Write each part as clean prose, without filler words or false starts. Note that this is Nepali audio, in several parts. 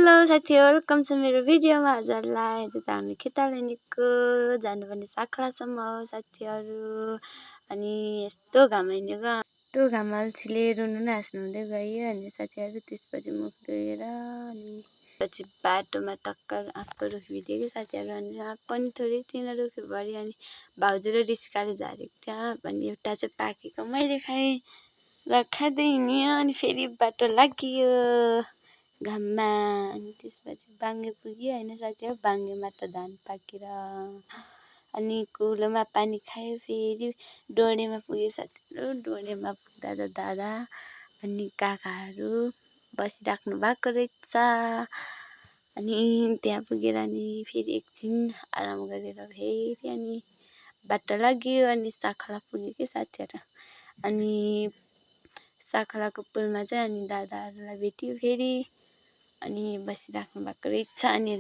हेलो साथीहरु, वेलकम छ मेरो भिडियोमा हजुरलाई। आज त हामी खेताला निको जानुपर्ने साखलासम्म हो साथीहरु। अनि यस्तो घाम हिँडेको, यस्तो घाम अल्छीले रुनु न हाँस्नु हुँदै गयो अनि साथीहरु। त्यसपछि मुख धोएर अनि पछि बाटोमा टक्कर आँपको रुख भेट्यो कि साथीहरु। अनि आँप पनि थोरै थिएन रुखभरि अनि भाउजू र रिस्काले झारेको थियो अनि एउटा चाहिँ पाकेको मैले खाएँ र खाँदै हिँड्यो अनि फेरि बाटो लाग्यो घाममा। अनि त्यसपछि बाङ्गे पुग्यो होइन साथीहरु। बाङ्गेमा त धान पाकेर अनि कुलोमा पानी खायो। फेरि डोडेमा पुग्यो साथीहरु। डोडेमा पुग्दा त दादा अनि काकाहरू बसिराख्नु भएको रहेछ। अनि त्यहाँ पुगेर अनि फेरि एकछिन आराम गरेर फेरि अनि बाटो लाग्यो अनि साखला पुग्यो कि साथीहरु। अनि साखलाको पुलमा चाहिँ अनि दादाहरूलाई भेट्यो फेरि अनि बसिराख्नु भएको रहेछ। अनि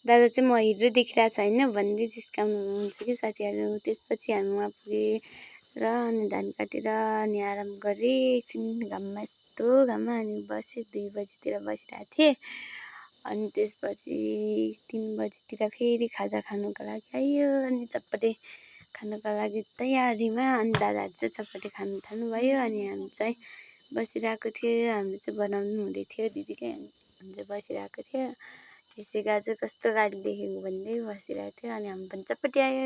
दादा चाहिँ म हिरो देखिरहेको छैन भन्दै जिस्काउनु हुन्छ कि साथीहरु। त्यसपछि हामी वहाँ पुगेर अनि धान काटेर अनि आराम गरेँ एकछिन घाममा, यस्तो घाममा। अनि बसेँ 2 बजीतिर बसिरहेको थिएँ। अनि त्यसपछि 3 बजीतिर फेरि खाजा खानुको लागि आयो अनि चटपटे खानुको लागि तयारीमा। अनि दादाहरू चाहिँ चटपटे खानु थाल्नुभयो अनि हामी चाहिँ बसिरहेको थियो। हाम्रो चाहिँ बनाउनु हुँदै थियो दिदीले, हामी चाहिँ बसिरहेको थियो। ऋषिका चाहिँ कस्तो गाडी देखेको भन्दै बसिरहेको थियो अनि हामी पनि चटपटे आयो।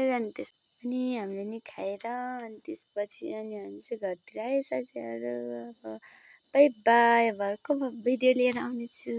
अनि हामीले नि खाएर अनि त्यसपछि अनि हामी चाहिँ घरतिर आयो साथीहरु। अब बाई बाई, अब अर्को भिडियो लिएर आउनेछु।